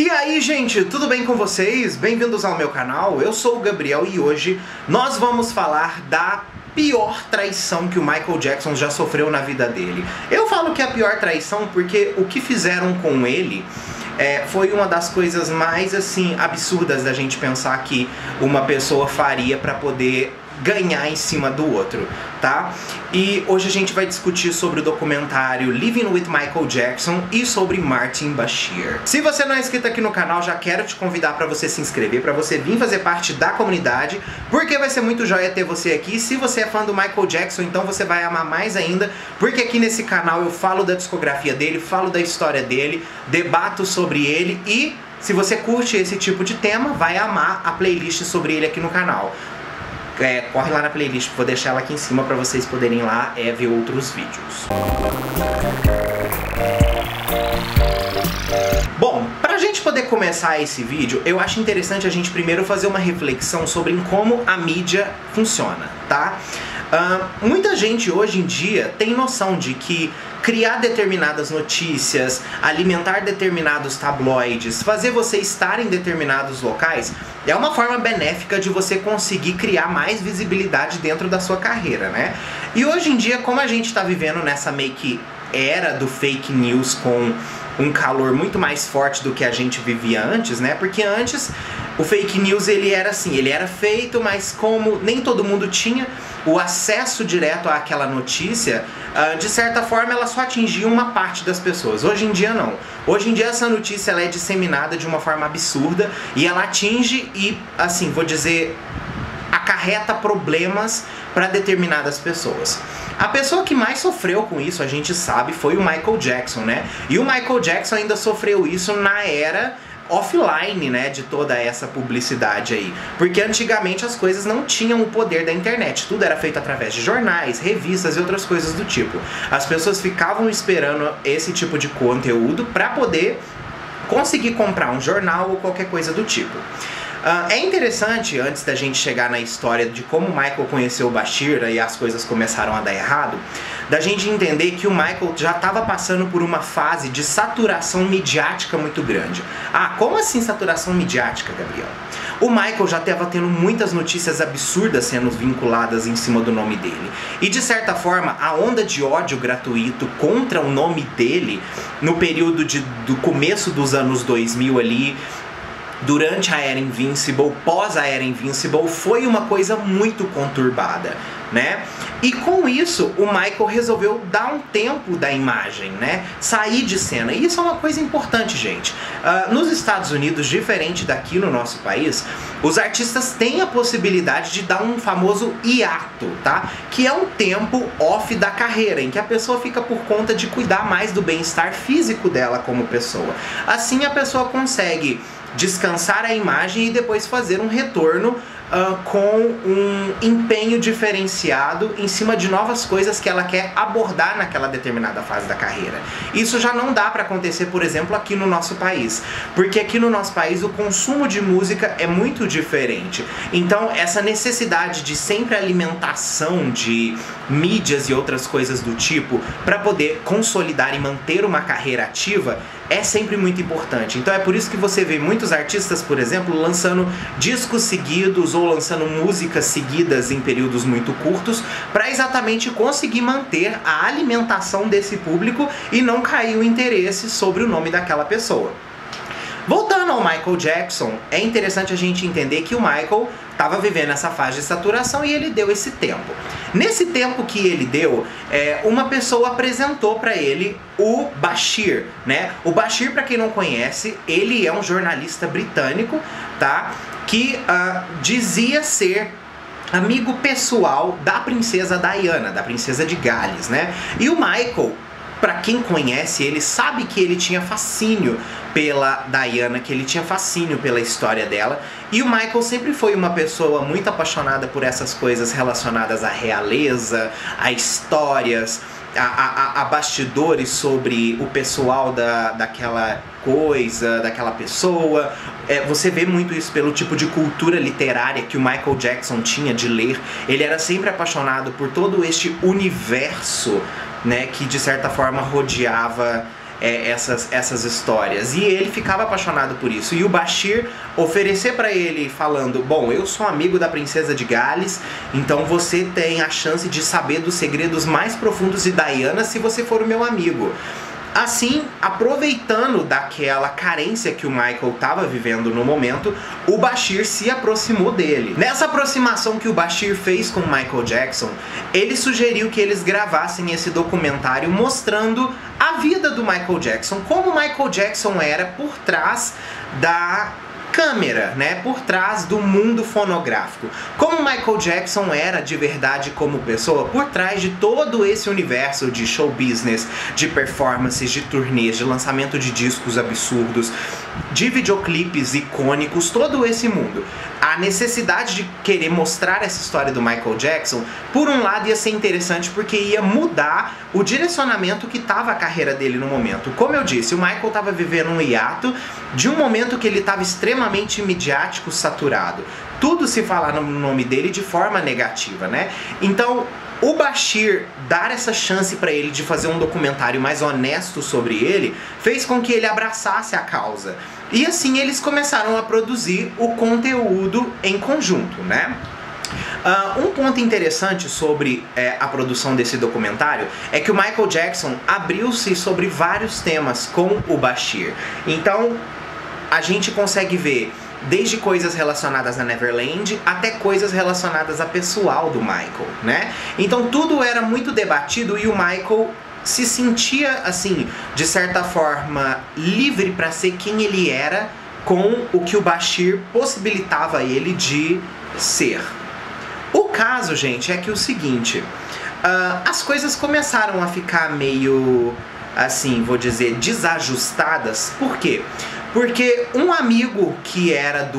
E aí, gente, tudo bem com vocês? Bem-vindos ao meu canal, eu sou o Gabriel e hoje nós vamos falar da pior traição que o Michael Jackson já sofreu na vida dele. Eu falo que é a pior traição porque o que fizeram com ele foi uma das coisas mais, assim, absurdas da gente pensar que uma pessoa faria pra poder ganhar em cima do outro, tá? E hoje a gente vai discutir sobre o documentário Living with Michael Jackson e sobre Martin Bashir. Se você não é inscrito aqui no canal, já quero te convidar para você se inscrever, para você vir fazer parte da comunidade, porque vai ser muito joia ter você aqui. Se você é fã do Michael Jackson, então você vai amar mais ainda, porque aqui nesse canal eu falo da discografia dele, falo da história dele, debato sobre ele e se você curte esse tipo de tema, vai amar a playlist sobre ele aqui no canal. Corre lá na playlist, vou deixar ela aqui em cima para vocês poderem ir lá ver outros vídeos. Bom, pra gente poder começar esse vídeo, eu acho interessante a gente primeiro fazer uma reflexão sobre como a mídia funciona, tá? Muita gente hoje em dia tem noção de que criar determinadas notícias, alimentar determinados tabloides, fazer você estar em determinados locais é uma forma benéfica de você conseguir criar mais visibilidade dentro da sua carreira, né? E hoje em dia, como a gente está vivendo nessa meio que era do fake news com um calor muito mais forte do que a gente vivia antes, né? Porque antes o fake news ele era assim, ele era feito, mas como nem todo mundo tinha o acesso direto àquela notícia, de certa forma ela só atingia uma parte das pessoas. Hoje em dia não. Hoje em dia essa notícia ela é disseminada de uma forma absurda e ela atinge e, assim, vou dizer, acarreta problemas para determinadas pessoas. A pessoa que mais sofreu com isso, a gente sabe, foi o Michael Jackson, né? E o Michael Jackson ainda sofreu isso na era offline, né, de toda essa publicidade aí. Porque antigamente as coisas não tinham o poder da internet. Tudo era feito através de jornais, revistas e outras coisas do tipo. As pessoas ficavam esperando esse tipo de conteúdo para poder conseguir comprar um jornal ou qualquer coisa do tipo. É interessante, antes da gente chegar na história de como o Michael conheceu o Bashir e as coisas começaram a dar errado, da gente entender que o Michael já estava passando por uma fase de saturação midiática muito grande. Ah, como assim saturação midiática, Gabriel? O Michael já estava tendo muitas notícias absurdas sendo vinculadas em cima do nome dele. E de certa forma, a onda de ódio gratuito contra o nome dele, no período do começo dos anos 2000 ali, durante a era Invincible, pós a era Invincible, foi uma coisa muito conturbada, né? E com isso, o Michael resolveu dar um tempo da imagem, né? Sair de cena. E isso é uma coisa importante, gente. Nos Estados Unidos, diferente daqui no nosso país, os artistas têm a possibilidade de dar um famoso hiato, tá? Que é um tempo off da carreira, em que a pessoa fica por conta de cuidar mais do bem-estar físico dela como pessoa. Assim, a pessoa consegue descansar a imagem e depois fazer um retorno com um empenho diferenciado em cima de novas coisas que ela quer abordar naquela determinada fase da carreira. Isso já não dá para acontecer, por exemplo, aqui no nosso país, porque aqui no nosso país o consumo de música é muito diferente. Então essa necessidade de sempre alimentação de mídias e outras coisas do tipo para poder consolidar e manter uma carreira ativa é sempre muito importante. Então é por isso que você vê muitos artistas, por exemplo, lançando discos seguidos ou lançando músicas seguidas em períodos muito curtos para exatamente conseguir manter a alimentação desse público e não cair o interesse sobre o nome daquela pessoa. Voltando ao Michael Jackson, é interessante a gente entender que o Michael estava vivendo essa fase de saturação e ele deu esse tempo. Nesse tempo que ele deu, uma pessoa apresentou para ele o Bashir, né? O Bashir, para quem não conhece, ele é um jornalista britânico, tá? Que dizia ser amigo pessoal da princesa Diana, da princesa de Gales, né? E o Michael, pra quem conhece ele, sabe que ele tinha fascínio pela Diana, que ele tinha fascínio pela história dela. E o Michael sempre foi uma pessoa muito apaixonada por essas coisas relacionadas à realeza, a histórias, a bastidores sobre o pessoal daquela coisa, daquela pessoa. Você vê muito isso pelo tipo de cultura literária que o Michael Jackson tinha de ler. Ele era sempre apaixonado por todo este universo, né, que de certa forma rodeava essas histórias. E ele ficava apaixonado por isso. E o Bashir oferecer pra ele falando, bom, eu sou amigo da princesa de Gales, então você tem a chance de saber dos segredos mais profundos de Diana se você for o meu amigo. Assim, aproveitando daquela carência que o Michael estava vivendo no momento, o Bashir se aproximou dele. Nessa aproximação que o Bashir fez com o Michael Jackson, ele sugeriu que eles gravassem esse documentário mostrando a vida do Michael Jackson, como o Michael Jackson era por trás da câmera, né, por trás do mundo fonográfico. Como Michael Jackson era de verdade como pessoa, por trás de todo esse universo de show business, de performances, de turnês, de lançamento de discos absurdos, de videoclipes icônicos, todo esse mundo. A necessidade de querer mostrar essa história do Michael Jackson, por um lado ia ser interessante porque ia mudar o direcionamento que estava a carreira dele no momento. Como eu disse, o Michael estava vivendo um hiato de um momento que ele estava extremamente midiático, saturado. Tudo se fala no nome dele de forma negativa, né? Então, o Bashir dar essa chance para ele de fazer um documentário mais honesto sobre ele, fez com que ele abraçasse a causa. E assim eles começaram a produzir o conteúdo em conjunto, né? Um ponto interessante sobre a produção desse documentário é que o Michael Jackson abriu-se sobre vários temas com o Bashir. Então, a gente consegue ver desde coisas relacionadas a Neverland até coisas relacionadas a pessoal do Michael, né? Então tudo era muito debatido e o Michael se sentia, assim, de certa forma, livre para ser quem ele era com o que o Bashir possibilitava ele de ser. O caso, gente, é que o seguinte, as coisas começaram a ficar meio, assim, vou dizer, desajustadas. Por quê? Porque um amigo que era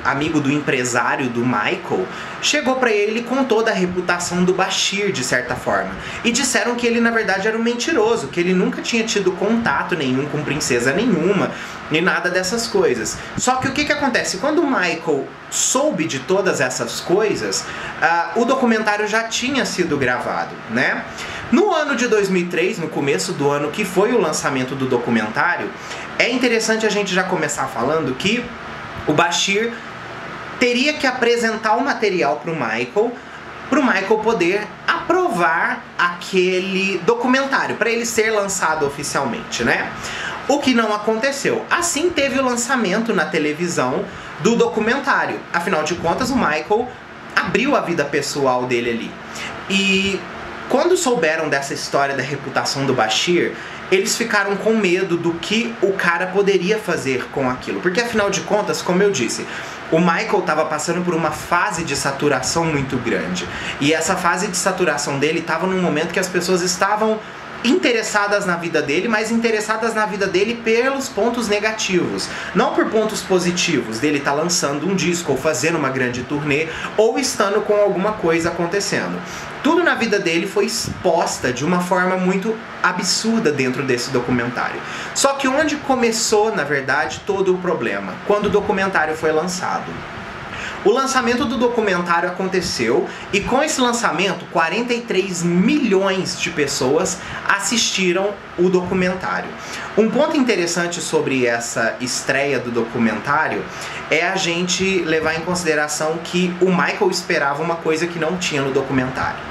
amigo do empresário do Michael chegou pra ele com toda a reputação do Bashir, de certa forma. E disseram que ele, na verdade, era um mentiroso, que ele nunca tinha tido contato nenhum com princesa nenhuma, nem nada dessas coisas. Só que o que acontece? Quando o Michael soube de todas essas coisas, o documentário já tinha sido gravado, né? No ano de 2003, no começo do ano que foi o lançamento do documentário, é interessante a gente já começar falando que o Bashir teria que apresentar o material para o Michael poder aprovar aquele documentário, para ele ser lançado oficialmente, né? O que não aconteceu. Assim teve o lançamento na televisão do documentário. Afinal de contas, o Michael abriu a vida pessoal dele ali. E quando souberam dessa história da reputação do Bashir, eles ficaram com medo do que o cara poderia fazer com aquilo. Porque afinal de contas, como eu disse, o Michael estava passando por uma fase de saturação muito grande. E essa fase de saturação dele estava num momento que as pessoas estavam interessadas na vida dele, mas interessadas na vida dele pelos pontos negativos, não por pontos positivos dele estar lançando um disco ou fazendo uma grande turnê ou estando com alguma coisa acontecendo. Tudo na vida dele foi exposta de uma forma muito absurda dentro desse documentário. Só que onde começou, na verdade, todo o problema? Quando o documentário foi lançado. O lançamento do documentário aconteceu e com esse lançamento 43 milhões de pessoas assistiram o documentário. Um ponto interessante sobre essa estreia do documentário é a gente levar em consideração que o Michael esperava uma coisa que não tinha no documentário.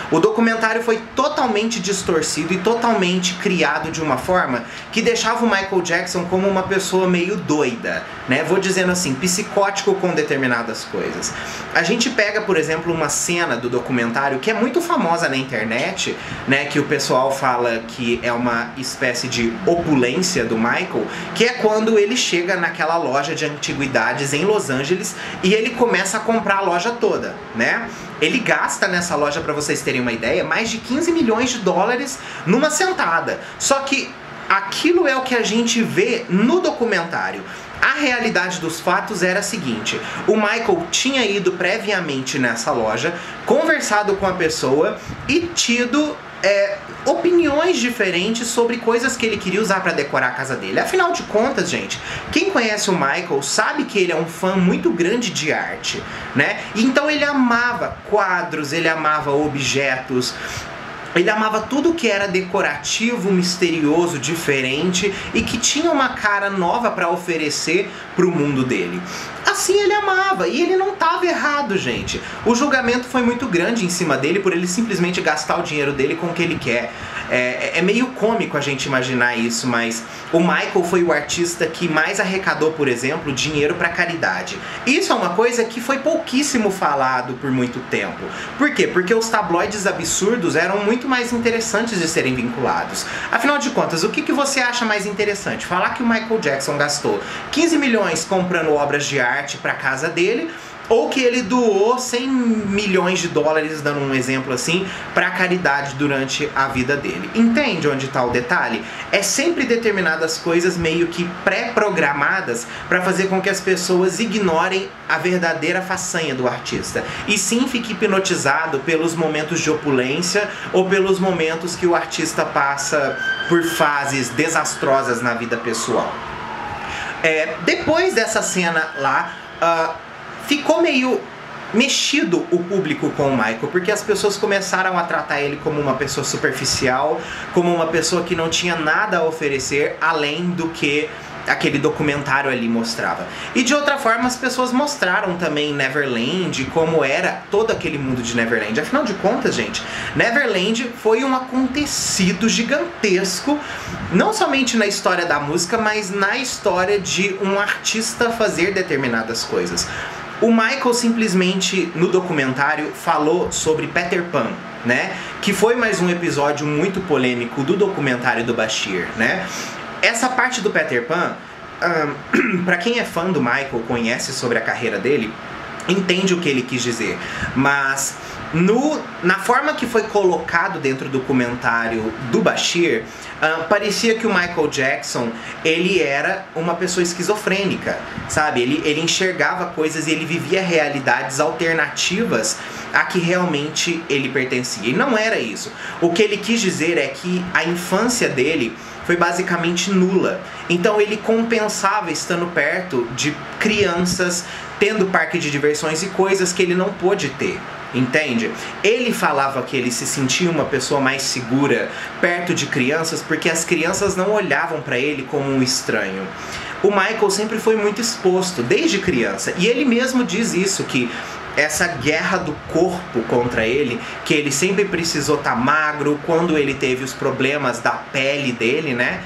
O documentário foi totalmente distorcido e totalmente criado de uma forma que deixava o Michael Jackson como uma pessoa meio doida, né? Vou dizendo assim, psicótico com determinadas coisas. A gente pega, por exemplo, uma cena do documentário que é muito famosa na internet, né? Que o pessoal fala que é uma espécie de opulência do Michael, que é quando ele chega naquela loja de antiguidades em Los Angeles e ele começa a comprar a loja toda, né? Ele gasta nessa loja, para vocês terem uma ideia, mais de 15 milhões de dólares numa sentada. Só que aquilo é o que a gente vê no documentário. A realidade dos fatos era a seguinte: o Michael tinha ido previamente nessa loja, conversado com a pessoa e tido opiniões diferentes sobre coisas que ele queria usar para decorar a casa dele. Afinal de contas, gente, quem conhece o Michael sabe que ele é um fã muito grande de arte, né? Então ele amava quadros, ele amava objetos. Ele amava tudo que era decorativo, misterioso, diferente e que tinha uma cara nova para oferecer pro mundo dele. Assim ele amava, e ele não estava errado, gente. O julgamento foi muito grande em cima dele por ele simplesmente gastar o dinheiro dele com o que ele quer. É meio cômico a gente imaginar isso, mas o Michael foi o artista que mais arrecadou, por exemplo, dinheiro para caridade. Isso é uma coisa que foi pouquíssimo falado por muito tempo. Por quê? Porque os tabloides absurdos eram muito mais interessantes de serem vinculados. Afinal de contas, o que você acha mais interessante? Falar que o Michael Jackson gastou 15 milhões comprando obras de arte para casa dele, ou que ele doou 100 milhões de dólares, dando um exemplo assim, para caridade durante a vida dele. Entende onde está o detalhe? É sempre determinadas coisas meio que pré-programadas para fazer com que as pessoas ignorem a verdadeira façanha do artista. E sim fique hipnotizado pelos momentos de opulência ou pelos momentos que o artista passa por fases desastrosas na vida pessoal. Depois dessa cena lá, ficou meio mexido o público com o Michael, porque as pessoas começaram a tratar ele como uma pessoa superficial, como uma pessoa que não tinha nada a oferecer além do que aquele documentário ali mostrava. E de outra forma as pessoas mostraram também Neverland, como era todo aquele mundo de Neverland. Afinal de contas, gente, Neverland foi um acontecido gigantesco, não somente na história da música, mas na história de um artista fazer determinadas coisas. O Michael simplesmente, no documentário, falou sobre Peter Pan, né? Que foi mais um episódio muito polêmico do documentário do Bashir, né? Essa parte do Peter Pan, pra quem é fã do Michael, conhece sobre a carreira dele, entende o que ele quis dizer. Mas na forma que foi colocado dentro do documentário do Bashir, parecia que o Michael Jackson, ele era uma pessoa esquizofrênica, sabe? Ele enxergava coisas e ele vivia realidades alternativas a que realmente ele pertencia. E não era isso. O que ele quis dizer é que a infância dele foi basicamente nula. Então ele compensava estando perto de crianças, tendo parque de diversões e coisas que ele não pôde ter. Entende? Ele falava que ele se sentia uma pessoa mais segura perto de crianças porque as crianças não olhavam para ele como um estranho. O Michael sempre foi muito exposto, desde criança, e ele mesmo diz isso, que essa guerra do corpo contra ele, que ele sempre precisou estar magro, quando ele teve os problemas da pele dele, né?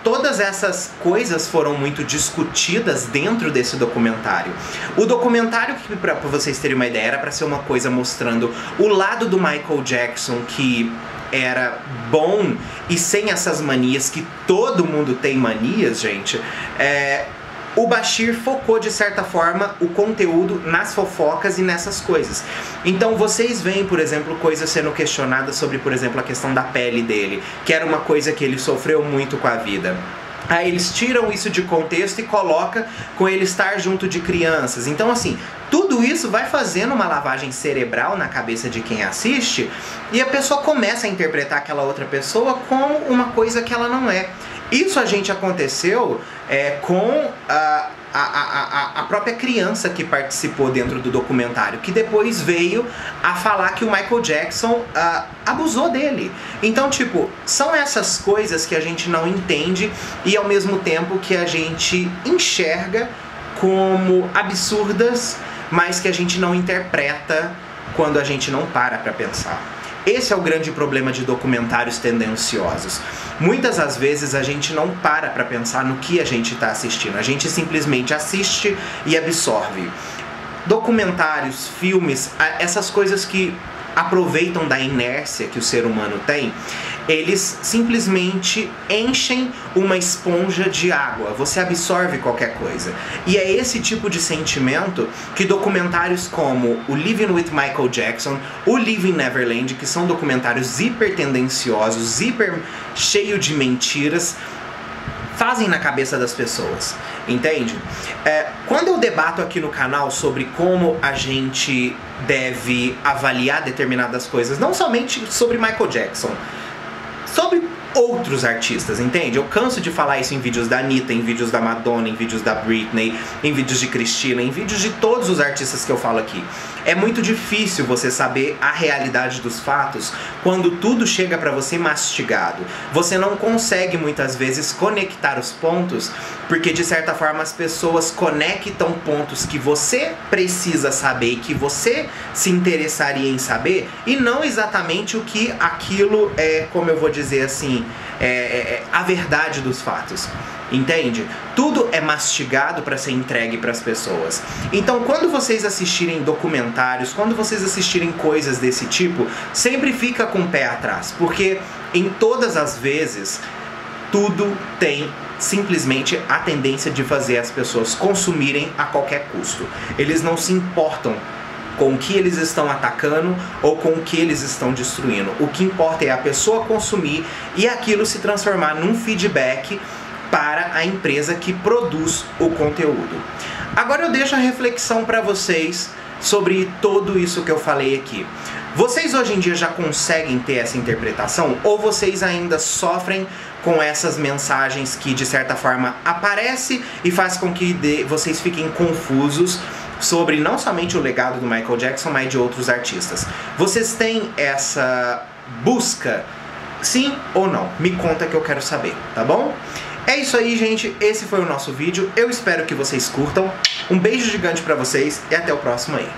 Todas essas coisas foram muito discutidas dentro desse documentário. O documentário, pra vocês terem uma ideia, era pra ser uma coisa mostrando o lado do Michael Jackson que era bom e sem essas manias, que todo mundo tem manias, gente. O Bashir focou, de certa forma, o conteúdo nas fofocas e nessas coisas. Então vocês veem, por exemplo, coisas sendo questionadas sobre, por exemplo, a questão da pele dele, que era uma coisa que ele sofreu muito com a vida. Aí eles tiram isso de contexto e colocam com ele estar junto de crianças. Então, assim, tudo isso vai fazendo uma lavagem cerebral na cabeça de quem assiste e a pessoa começa a interpretar aquela outra pessoa como uma coisa que ela não é. Isso a gente aconteceu com a própria criança que participou dentro do documentário, que depois veio a falar que o Michael Jackson abusou dele. Então, tipo, são essas coisas que a gente não entende e ao mesmo tempo que a gente enxerga como absurdas, mas que a gente não interpreta quando a gente não para pra pensar. Esse é o grande problema de documentários tendenciosos. Muitas das vezes a gente não para pra pensar no que a gente está assistindo. A gente simplesmente assiste e absorve. Documentários, filmes, essas coisas que aproveitam da inércia que o ser humano tem, eles simplesmente enchem uma esponja de água. Você absorve qualquer coisa. E é esse tipo de sentimento que documentários como o Living with Michael Jackson, o Living Neverland, que são documentários hiper tendenciosos, hiper cheio de mentiras, fazem na cabeça das pessoas, entende? Quando eu debato aqui no canal sobre como a gente deve avaliar determinadas coisas, não somente sobre Michael Jackson, sobre outros artistas, entende? Eu canso de falar isso em vídeos da Anitta, em vídeos da Madonna, em vídeos da Britney, em vídeos de Cristina, em vídeos de todos os artistas que eu falo aqui. É muito difícil você saber a realidade dos fatos quando tudo chega pra você mastigado. Você não consegue muitas vezes conectar os pontos, porque de certa forma as pessoas conectam pontos que você precisa saber e que você se interessaria em saber, e não exatamente o que aquilo é, como eu vou dizer assim, a verdade dos fatos. Entende? Tudo é mastigado para ser entregue para as pessoas. Então, quando vocês assistirem documentários, quando vocês assistirem coisas desse tipo, sempre fica com o pé atrás, porque em todas as vezes tudo tem simplesmente a tendência de fazer as pessoas consumirem a qualquer custo. Eles não se importam com o que eles estão atacando ou com o que eles estão destruindo. O que importa é a pessoa consumir e aquilo se transformar num feedback para a empresa que produz o conteúdo. Agora eu deixo a reflexão para vocês sobre tudo isso que eu falei aqui. Vocês hoje em dia já conseguem ter essa interpretação, ou vocês ainda sofrem com essas mensagens que de certa forma aparecem e faz com que vocês fiquem confusos sobre não somente o legado do Michael Jackson, mas de outros artistas? Vocês têm essa busca, sim ou não? Me conta que eu quero saber, tá bom? É isso aí, gente. Esse foi o nosso vídeo. Eu espero que vocês curtam. Um beijo gigante pra vocês e até o próximo aí.